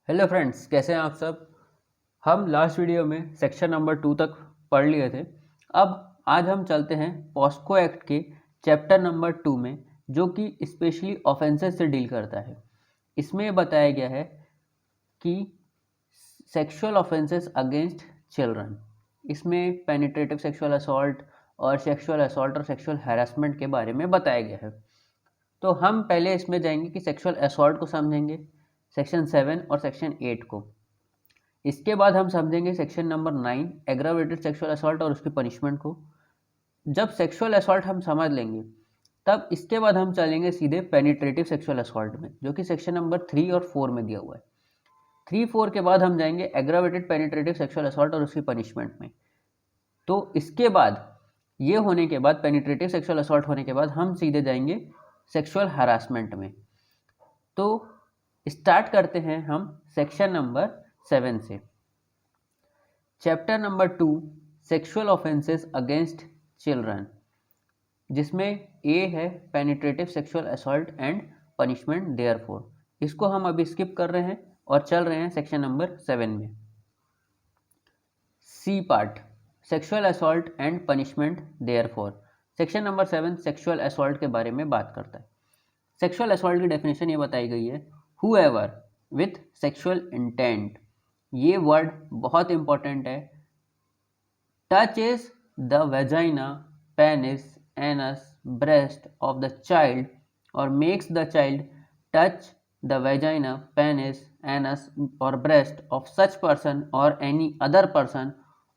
Hello friends, कैसे हैं आप सब। हम लास्ट वीडियो में सेक्शन नंबर 2 तक पढ़ लिए थे। अब आज हम चलते हैं पॉस्को एक्ट के चैप्टर नंबर 2 में, जो कि स्पेशली ऑफेंसेस से डील करता है। इसमें बताया गया है कि सेक्सुअल ऑफेंसेस अगेंस्ट चिल्ड्रन, इसमें पेनिट्रेटिव सेक्सुअल असॉल्ट और सेक्सुअल हैरेसमेंट के बारे में बताया गया है। तो हम पहले इसमें जाएंगे कि सेक्सुअल असॉल्ट को समझेंगे, सेक्शन 7 और सेक्शन 8 को। इसके बाद हम समझेंगे section number 9 aggravated sexual assault और उसकी पनिशमेंट को। जब सेक्सुअल असॉल्ट हम समझ लेंगे, तब इसके बाद हम चलेंगे सीधे पेनिट्रेटिव सेक्सुअल असॉल्ट में, जो कि सेक्शन नंबर 3 और 4 में दिया हुआ है। 3-4 के बाद हम जाएंगे एग्रावेटेड पेनिट्रेटिव सेक्सुअल असॉल्ट और उसकी पनिशमेंट में। तो इसके बाद ये होने के बाद, पेनिट्रेटिव सेक्सुअल असॉल्ट होने के बाद, हम सीधे जाएंगे सेक्सुअल हरासमेंट में। तो स्टार्ट करते हैं हम सेक्शन नंबर 7 से। Chapter number 2 sexual offences against children, जिसमें ए है penetrative sexual assault and punishment therefore. इसको हम अभी स्किप कर रहे हैं और चल रहे हैं सेक्शन नंबर 7 में। C part, sexual assault and punishment therefor. Section number 7 sexual assault के बारे में बात करता है। सेक्सुअल असॉल्ट की डेफिनेशन ये बताई गई है, whoever with sexual intent, ये वर्ड बहुत इंपॉर्टेंट है। touches the vagina, penis, anus, breast of the child or makes the child touch the vagina, penis, anus or breast of such person or any other person,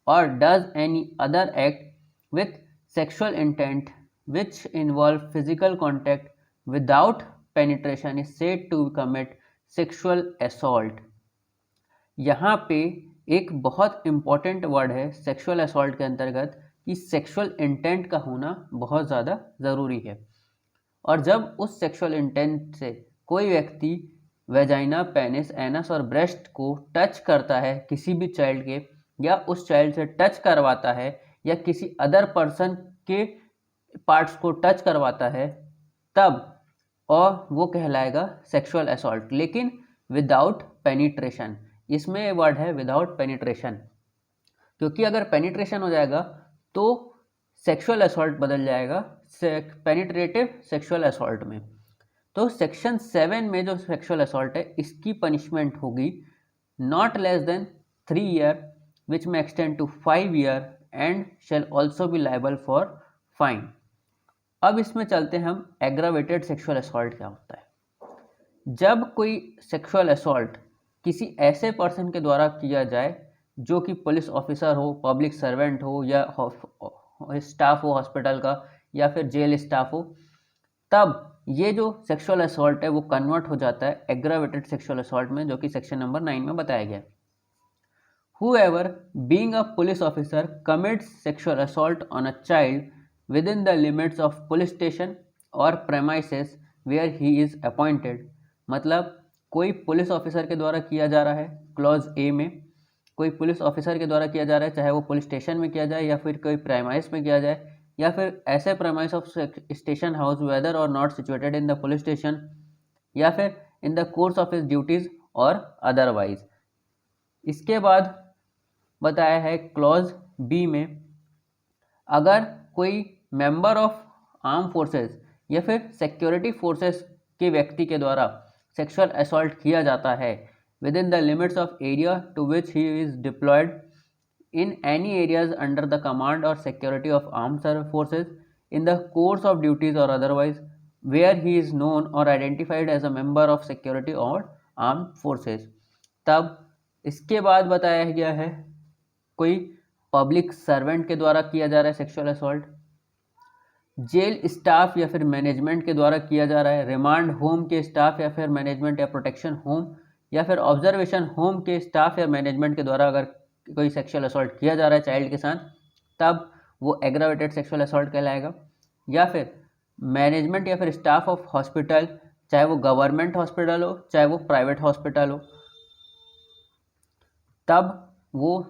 or does any other act with sexual intent which involve physical contact without penetration is said to commit sexual assault। यहाँ पे एक बहुत important word है sexual assault के अंतर्गत कि sexual intent का होना बहुत ज़्यादा ज़रूरी है। और जब उस सेक्सुअल इंटेंट से कोई व्यक्ति वेजाइना, पेनिस, एनस और ब्रेस्ट को टच करता है किसी भी चाइल्ड के, या उस चाइल्ड से टच करवाता है, या किसी अदर पर्सन के पार्ट्स को टच करवाता है, तब और वो कहलाएगा सेक्सुअल असॉल्ट, लेकिन विदाउट पेनिट्रेशन। इसमें वर्ड है विदाउट पेनिट्रेशन, क्योंकि अगर पेनिट्रेशन हो जाएगा तो सेक्सुअल असॉल्ट बदल जाएगा पेनिट्रेटिव सेक्सुअल असॉल्ट में। तो सेक्शन 7 में जो सेक्सुअल असॉल्ट है, इसकी पनिशमेंट होगी not less than 3 year which may extend to 5 year and shall also be liable for fine. अब इसमें चलते हैं हम एग्रावेटेड सेक्सुअल असॉल्ट क्या होता है। जब कोई सेक्सुअल असॉल्ट किसी ऐसे पर्सन के द्वारा किया जाए जो कि पुलिस ऑफिसर हो, पब्लिक सर्वेंट हो, या स्टाफ हो हॉस्पिटल का, या फिर जेल स्टाफ हो, तब ये जो सेक्सुअल असॉल्ट है वो कन्वर्ट हो जाता है एग्रावेटेड सेक्सुअल असॉल्ट में, जो कि सेक्शन नंबर 9 में बताया गया। Whoever being a police officer commits sexual assault on a child within the limits of police station or premises where he is appointed, मतलब कोई पुलिस ऑफिसर के द्वारा किया जा रहा है, क्लॉज ए में कोई पुलिस ऑफिसर के द्वारा किया जा रहा है, चाहे वो पुलिस स्टेशन में किया जाए या फिर कोई प्रेमाइस में किया जाए, या फिर ऐसे premise of station house whether or not situated in the police station, या फिर in the course of his duties or otherwise. इसके बाद बताया है क्लॉज बी में, अगर कोई मेंबर ऑफ आर्म फोर्सेस या फिर सिक्योरिटी फोर्सेस के व्यक्ति के द्वारा सेक्सुअल असॉल्ट किया जाता है within the limits of area to which he is deployed in any areas under the command or security of armed forces in the course of duties or otherwise where he is known or identified as a member of security or armed forces. तब इसके बाद बताया गया है कोई public servant के द्वारा किया जा रहा है सेक्सुअल असॉल्ट, जेल स्टाफ या फिर मैनेजमेंट के द्वारा किया जा रहा है, रिमांड होम के स्टाफ या फिर मैनेजमेंट या प्रोटेक्शन होम या फिर ऑब्जर्वेशन होम के स्टाफ या मैनेजमेंट के द्वारा अगर कोई सेक्सुअल असॉल्ट किया जा रहा है चाइल्ड के साथ, तब वो एग्रावेटेड सेक्सुअल असॉल्ट कहलाएगा। या फिर मैनेजमेंट या फिर स्टाफ ऑफ हॉस्पिटल, चाहे वो गवर्नमेंट हॉस्पिटल हो चाहे वो प्राइवेट हॉस्पिटल हो, तब वो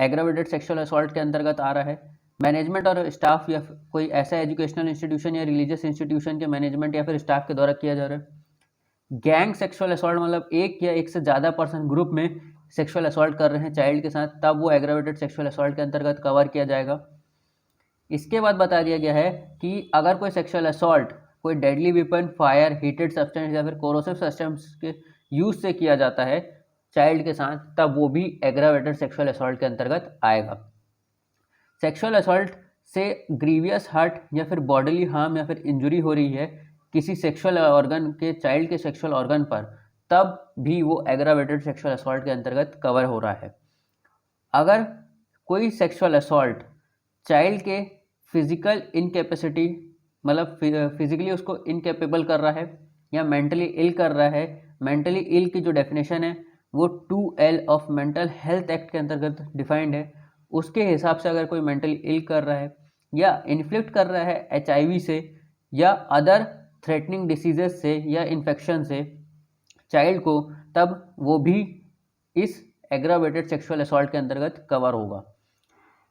एग्रावेटेड सेक्सुअल असॉल्ट के अंतर्गत आ रहा है। मैनेजमेंट और स्टाफ या कोई ऐसा एजुकेशनल इंस्टीट्यूशन या रिलीजियस इंस्टीट्यूशन के मैनेजमेंट या फिर स्टाफ के द्वारा किया जा रहा है, गैंग सेक्सुअल असॉल्ट मतलब एक या एक से ज़्यादा पर्सन ग्रुप में सेक्सुअल असॉल्ट कर रहे हैं चाइल्ड के साथ, तब वो एग्रावेटेड सेक्सुअल असॉल्ट के अंतर्गत कवर किया जाएगा। इसके बाद बता दिया गया है कि अगर कोई सेक्सुअल असॉल्ट कोई deadly weapon, fire, heated substance या फिर कोरोसिव सब्सटेंस के यूज से किया जाता है चाइल्ड के साथ, तब वो भी एग्रावेटेड सेक्सुअल असॉल्ट के अंतर्गत आएगा। सेक्सुअल असॉल्ट से ग्रीवियस हर्ट या फिर बॉडीली हार्म या फिर इंजुरी हो रही है किसी सेक्सुअल ऑर्गन के, चाइल्ड के सेक्सुअल ऑर्गन पर, तब भी वो एग्रावेटेड सेक्सुअल असॉल्ट के अंतर्गत कवर हो रहा है। अगर कोई सेक्सुअल असॉल्ट चाइल्ड के फिजिकल इनकेपेसिटी मतलब फिजिकली उसको इनकेपेबल कर रहा है या मेंटली इल कर रहा है, मेंटली इल की जो डेफिनेशन है वो 2L of mental health act के अंतर्गत डिफाइंड है, उसके हिसाब से अगर कोई मेंटली इल कर रहा है या इन्फ्लिक्ट कर रहा है HIV से या अदर थ्रेटनिंग डिसीजेस से या इन्फेक्शन से चाइल्ड को, तब वो भी इस एग्रावेटेड सेक्सुअल असॉल्ट के अंतर्गत कवर होगा।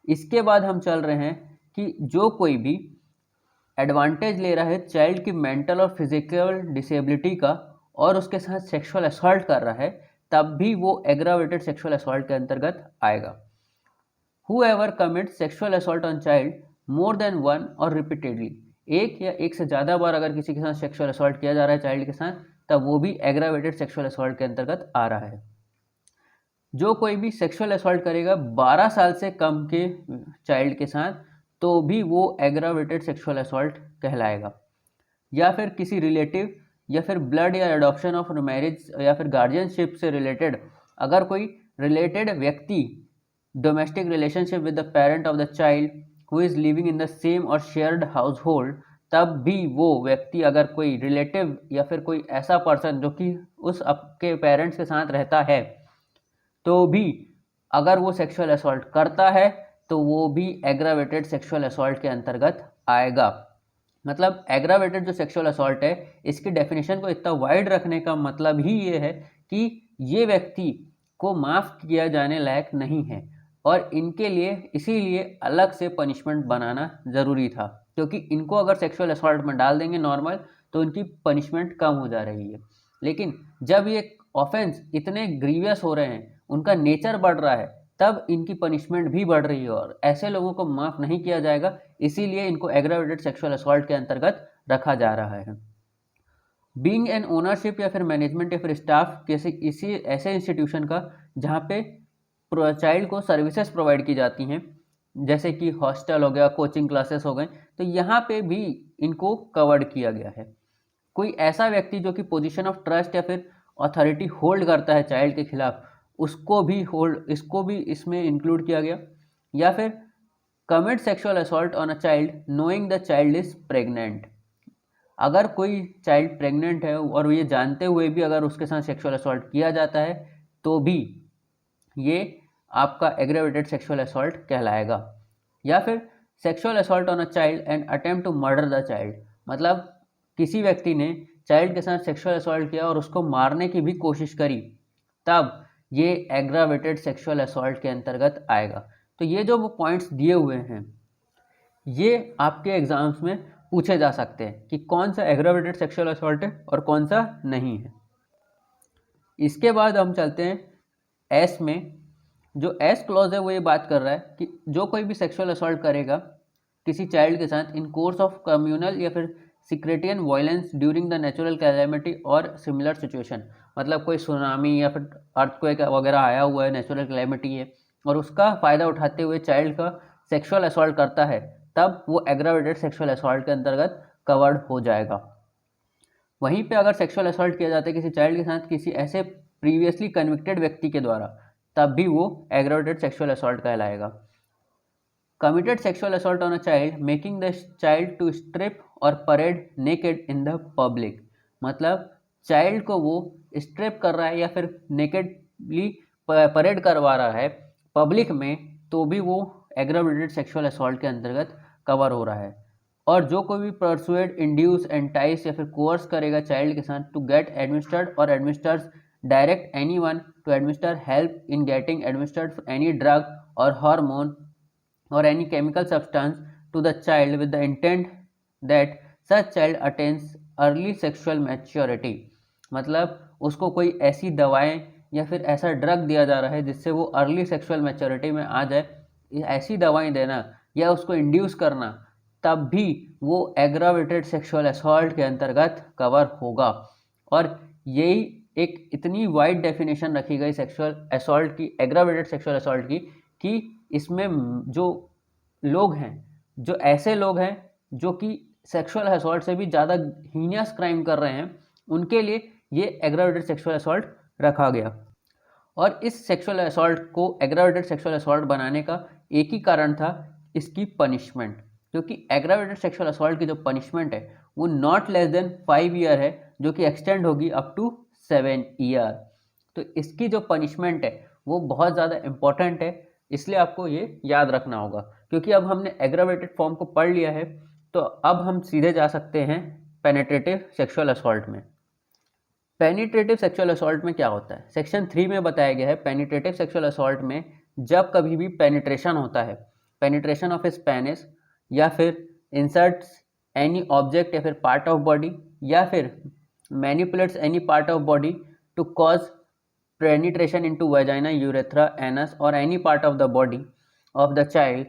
इसके बाद हम चल रहे हैं कि जो कोई भी एडवांटेज ले रहा है चाइल्ड की मेंटल और फिजिकल डिसेबिलिटी का और उसके साथ सेक्सुअल असॉल्ट कर रहा है, तब भी वो एग्रावेटेड सेक्सुअल असॉल्ट के अंतर्गत आएगा। Whoever commits sexual assault on child more than one or repeatedly, एक या एक से ज़्यादा बार अगर किसी के साथ सेक्सुअल असॉल्ट किया जा रहा है चाइल्ड के साथ, तब वो भी एग्रावेटेड सेक्सुअल असॉल्ट के अंतर्गत आ रहा है। जो कोई भी सेक्सुअल असॉल्ट करेगा 12 साल से कम के चाइल्ड के साथ, तो भी वो एग्रावेटेड सेक्सुअल असॉल्ट कहलाएगा। या फिर किसी रिलेटिव या फिर ब्लड या एडॉप्शन ऑफ मैरिज या फिर गार्जियनशिप से रिलेटेड अगर कोई रिलेटेड व्यक्ति domestic relationship with the parent of the child who is living in the same और शेयर्ड हाउस होल्ड, तब भी वो व्यक्ति अगर कोई रिलेटिव या फिर कोई ऐसा पर्सन जो कि उस आपके पेरेंट्स के साथ रहता है, तो भी अगर वो सेक्सुअल असॉल्ट करता है तो वो भी एग्रावेटेड सेक्सुअल असॉल्ट के अंतर्गत आएगा। मतलब एग्रावेटेड जो सेक्सुअल असॉल्ट है, इसकी डेफिनेशन को इतना वाइड रखने का मतलब ही ये है कि ये व्यक्ति को माफ़ किया जाने लायक नहीं है और इनके लिए इसीलिए अलग से पनिशमेंट बनाना ज़रूरी था, क्योंकि इनको अगर सेक्सुअल असॉल्ट में डाल देंगे नॉर्मल तो इनकी पनिशमेंट कम हो जा रही है। लेकिन जब ये ऑफेंस इतने ग्रीवियस हो रहे हैं, उनका नेचर बढ़ रहा है, तब इनकी पनिशमेंट भी बढ़ रही है और ऐसे लोगों को माफ़ नहीं किया जाएगा, इसीलिए इनको एग्रावेटेड सेक्सुअल असॉल्ट के अंतर्गत रखा जा रहा है। बीइंग एन ओनरशिप या फिर मैनेजमेंट या फिर स्टाफ किसी ऐसे इंस्टीट्यूशन का जहाँ पे चाइल्ड को सर्विसेज प्रोवाइड की जाती हैं, जैसे कि हॉस्टल हो गया, कोचिंग क्लासेस हो गए, तो यहाँ पे भी इनको कवर्ड किया गया है। कोई ऐसा व्यक्ति जो कि पोजीशन ऑफ ट्रस्ट या फिर अथॉरिटी होल्ड करता है चाइल्ड के खिलाफ, इसको भी इसमें इंक्लूड किया गया। या फिर commit sexual assault on a child knowing the child is pregnant, अगर कोई चाइल्ड प्रेग्नेंट है और ये जानते हुए भी अगर उसके साथ सेक्सुअल असॉल्ट किया जाता है, तो भी ये आपका एग्रेवेटेड सेक्सुअल असॉल्ट कहलाएगा। या फिर sexual assault on a child and attempt to murder the child, मतलब किसी व्यक्ति ने चाइल्ड के साथ सेक्सुअल असॉल्ट किया और उसको मारने की भी कोशिश करी, तब ये एग्रावेटेड सेक्सुअल असॉल्ट के अंतर्गत आएगा। तो ये जो वो पॉइंट्स दिए हुए हैं, ये आपके एग्जाम्स में पूछे जा सकते हैं कि कौन सा एग्रावेटेड सेक्सुअल असॉल्ट है और कौन सा नहीं है। इसके बाद हम चलते हैं एस में। जो एस क्लॉज है वो ये बात कर रहा है कि जो कोई भी सेक्सुअल असॉल्ट करेगा किसी चाइल्ड के साथ इन कोर्स ऑफ कम्युनल या फिर sectarian violence during the natural calamity or similar situation, मतलब कोई सुनामी या फिर अर्थक्वेक वगैरह आया हुआ है, नेचुरल कैलेमिटी है, और उसका फ़ायदा उठाते हुए चाइल्ड का सेक्सुअल असॉल्ट करता है, तब वो एग्रावेटेड सेक्सुअल असॉल्ट के अंतर्गत कवर्ड हो जाएगा। वहीं पे अगर सेक्सुअल असॉल्ट किया जाता है किसी चाइल्ड के साथ किसी ऐसे प्रीवियसली कन्विक्टेड व्यक्ति के द्वारा, तब भी वो एग्रावेटेड सेक्सुअल असॉल्ट कहलाएगा। Committed sexual assault on a child making the child to strip or parade naked in the public, मतलब चाइल्ड को वो स्ट्रिप कर रहा है या फिर नेकेडली परेड करवा रहा है पब्लिक में, तो भी वो एग्रावेटेड सेक्सुअल असॉल्ट के अंतर्गत कवर हो रहा है। और जो कोई भी परसुएड, इंड्यूस, एंटाइस या फिर कोर्स करेगा चाइल्ड के साथ to get administered or administers direct anyone to administer help in getting administered any drug or hormone or any chemical substance to the child with the intent that such child attains early sexual maturity, मतलब उसको कोई ऐसी दवाएं या फिर ऐसा drug दिया जा रहा है जिससे वो अर्ली सेक्सुअल मैच्योरिटी में आ जाए, ऐसी दवाएं देना या उसको इंड्यूस करना, तब भी वो एग्रावेटेड सेक्सुअल असॉल्ट के अंतर्गत कवर होगा। और यही एक इतनी वाइड डेफिनेशन रखी गई सेक्सुअल असॉल्ट की, एग्रावेटेड सेक्सुअल असॉल्ट की, कि इसमें जो लोग हैं, जो ऐसे लोग हैं जो कि सेक्सुअल असॉल्ट से भी ज़्यादा हीनियस क्राइम कर रहे हैं, उनके लिए ये एग्रावेटेड सेक्सुअल असॉल्ट रखा गया। और इस सेक्सुअल असॉल्ट को एग्रावेटेड सेक्सुअल असॉल्ट बनाने का एक ही कारण था, इसकी पनिशमेंट। क्योंकि एग्रावेटेड सेक्सुअल असॉल्ट की जो पनिशमेंट है वो नॉट लेस देन 5 ईयर है, जो कि एक्सटेंड होगी अप टू 7 ईयर। तो इसकी जो पनिशमेंट है वो बहुत ज़्यादा इंपॉर्टेंट है, इसलिए आपको ये याद रखना होगा। क्योंकि अब हमने एग्रावेटेड फॉर्म को पढ़ लिया है, तो अब हम सीधे जा सकते हैं पेनिट्रेटिव सेक्सुअल असॉल्ट में। पेनिट्रेटिव सेक्सुअल असॉल्ट में क्या होता है? सेक्शन 3 में बताया गया है पेनिट्रेटिव सेक्सुअल असॉल्ट में जब कभी भी पेनिट्रेशन होता है, पेनिट्रेशन ऑफ हिज पेनिस, या फिर इंसर्ट्स एनी ऑब्जेक्ट या फिर पार्ट ऑफ बॉडी, या फिर manipulates any part of body to cause penetration into vagina, urethra, anus or any part of the body of the child,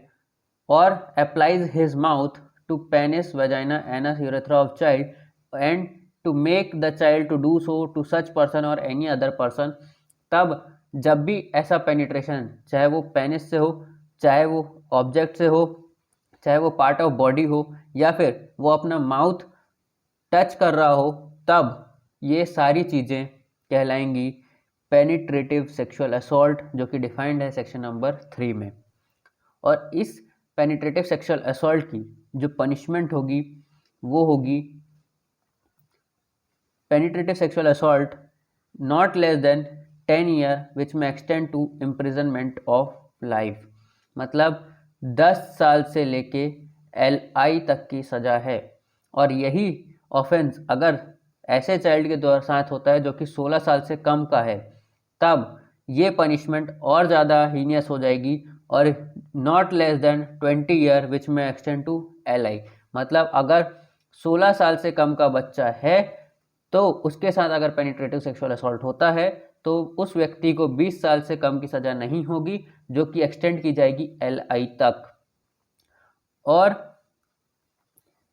और applies his mouth to penis, vagina, anus, urethra of child and to make the child to do so to such person or any other person, तब जब भी ऐसा penetration, चाहे वो penis से हो, चाहे वो ऑब्जेक्ट से हो, चाहे वो पार्ट ऑफ बॉडी हो, या फिर वो अपना माउथ टच कर रहा हो, तब ये सारी चीज़ें कहलाएंगी पेनिट्रेटिव सेक्सुअल असॉल्ट, जो कि डिफाइंड है सेक्शन नंबर 3 में। और इस पेनिट्रेटिव सेक्सुअल असॉल्ट की जो पनिशमेंट होगी वो होगी penetrative sexual assault not less than 10 year which may extend to imprisonment of life. मतलब 10 साल से लेके LI तक की सज़ा है। और यही ऑफेंस अगर ऐसे चाइल्ड के साथ होता है जो कि 16 साल से कम का है, तब ये पनिशमेंट और ज़्यादा हीनियस हो जाएगी, और not less then 20 year which may extend to LI। मतलब अगर 16 साल से कम का बच्चा है तो उसके साथ अगर पेनिट्रेटिव सेक्सुअल असॉल्ट होता है तो उस व्यक्ति को 20 साल से कम की सज़ा नहीं होगी, जो कि एक्सटेंड की जाएगी LI तक। और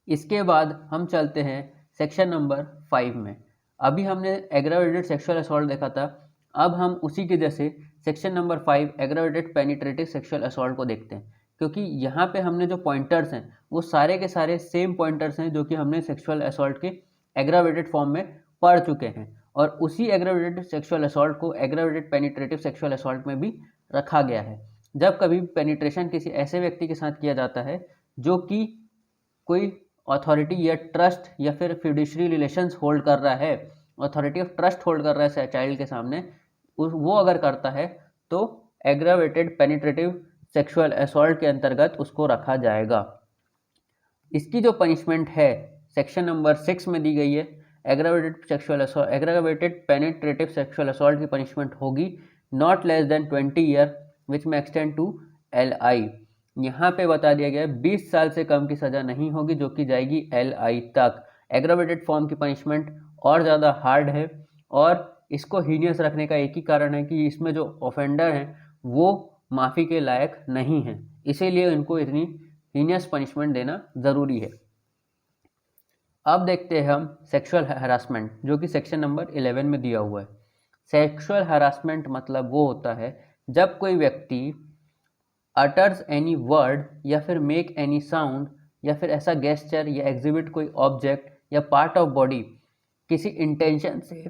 इसके बाद हम चलते हैं सेक्शन नंबर 5 में। अभी हमने एग्रावेटेड सेक्सुअल असॉल्ट देखा था, अब हम उसी के जैसे section number 5 aggravated penetrative sexual assault को देखते हैं। क्योंकि यहाँ पे हमने जो पॉइंटर्स हैं वो सारे के सारे सेम पॉइंटर्स हैं जो कि हमने सेक्सुअल असॉल्ट के एग्रावेटेड फॉर्म में पढ़ चुके हैं, और उसी एग्रावेटेड सेक्सुअल असॉल्ट को एग्रावेटेड पेनिट्रेटिव सेक्सुअल असॉल्ट में भी रखा गया है। जब कभी पेनिट्रेशन किसी ऐसे व्यक्ति के साथ किया जाता है जो कि कोई अथॉरिटी या ट्रस्ट या फिर फिड्यूशरी रिलेशंस होल्ड कर रहा है, अथॉरिटी ऑफ ट्रस्ट होल्ड कर रहा है चाइल्ड के सामने, वो अगर करता है तो एग्रावेटेड पेनिट्रेटिव सेक्सुअल असॉल्ट के अंतर्गत उसको रखा जाएगा। इसकी जो पनिशमेंट है सेक्शन नंबर 6 में दी गई है। एग्रावेटेड पेनिट्रेटिव सेक्सुअल असॉल्ट की पनिशमेंट होगी not less then 20 year which may extend to LI। यहाँ पे बता दिया गया है 20 साल से कम की सज़ा नहीं होगी, जो कि जाएगी LI तक। एग्रावेटेड फॉर्म की पनिशमेंट और ज़्यादा हार्ड है, और इसको हीनियस रखने का एक ही कारण है कि इसमें जो ऑफेंडर हैं वो माफ़ी के लायक नहीं हैं, इसीलिए इनको इतनी हीनियस पनिशमेंट देना ज़रूरी है। अब देखते हैं हम सेक्सुअल हरासमेंट, जो कि सेक्शन नंबर 11 में दिया हुआ है। सेक्सुअल हरासमेंट मतलब वो होता है जब कोई व्यक्ति अटर्स एनी वर्ड या फिर मेक एनी साउंड या फिर ऐसा गेस्चर या एग्जिबिट कोई ऑब्जेक्ट या पार्ट ऑफ बॉडी किसी इंटेंशन से,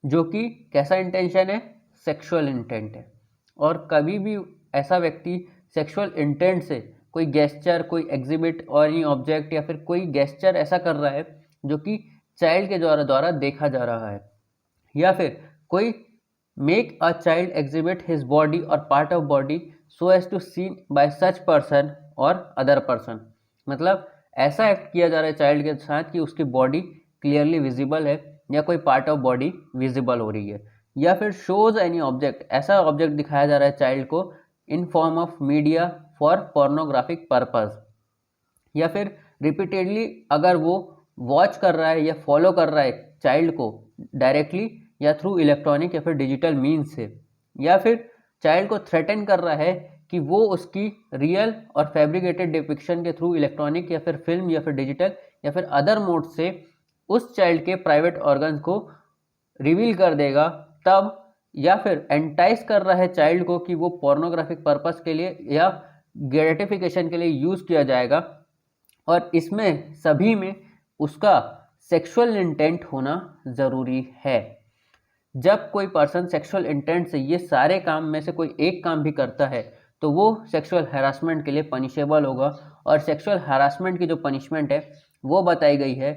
जो कि कैसा इंटेंशन है? सेक्सुअल इंटेंट है। और कभी भी ऐसा व्यक्ति सेक्सुअल इंटेंट से कोई गेस्चर, कोई एग्जिबिट और एनी ऑब्जेक्ट या फिर कोई गेस्चर ऐसा कर रहा है जो कि चाइल्ड के द्वारा देखा जा रहा है, या फिर कोई make a child exhibit his body or part of body so as to seen by such person or other person. मतलब ऐसा एक्ट किया जा रहा है चाइल्ड के साथ कि उसकी बॉडी क्लियरली विजिबल है या कोई पार्ट ऑफ बॉडी विजिबल हो रही है, या फिर शोज एनी ऑब्जेक्ट, ऐसा ऑब्जेक्ट दिखाया जा रहा है चाइल्ड को in form of media for pornographic purpose, या फिर रिपीटेडली अगर वो वॉच कर रहा है या फॉलो कर रहा है चाइल्ड को डायरेक्टली या थ्रू इलेक्ट्रॉनिक या फिर डिजिटल मीन्स से, या फिर चाइल्ड को थ्रेटन कर रहा है कि वो उसकी रियल और फैब्रिकेटेड डिपिक्शन के थ्रू इलेक्ट्रॉनिक या फिर फिल्म या फिर डिजिटल या फिर अदर मोड से उस चाइल्ड के प्राइवेट ऑर्गन्स को रिवील कर देगा, तब या फिर एंटाइस कर रहा है चाइल्ड को कि वो पोर्नोग्राफिक पर्पस के लिए या ग्रेटिफिकेशन के लिए यूज़ किया जाएगा, और इसमें सभी में उसका सेक्सुअल इंटेंट होना ज़रूरी है। जब कोई पर्सन सेक्सुअल इंटेंट से ये सारे काम में से कोई एक काम भी करता है तो वो सेक्सुअल हैरासमेंट के लिए पनिशेबल होगा, और सेक्सुअल हैरासमेंट की जो पनिशमेंट है वो बताई गई है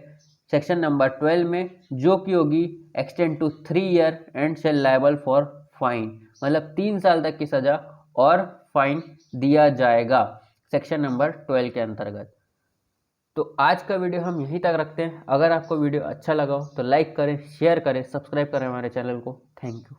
सेक्शन नंबर 12 में, जो कि होगी extend to 3 year and shall liable for fine, मतलब 3 साल तक की सज़ा और फाइन दिया जाएगा सेक्शन नंबर 12 के अंतर्गत। तो आज का वीडियो हम यहीं तक रखते हैं। अगर आपको वीडियो अच्छा लगा हो तो लाइक करें, शेयर करें, सब्सक्राइब करें हमारे चैनल को। Thank you.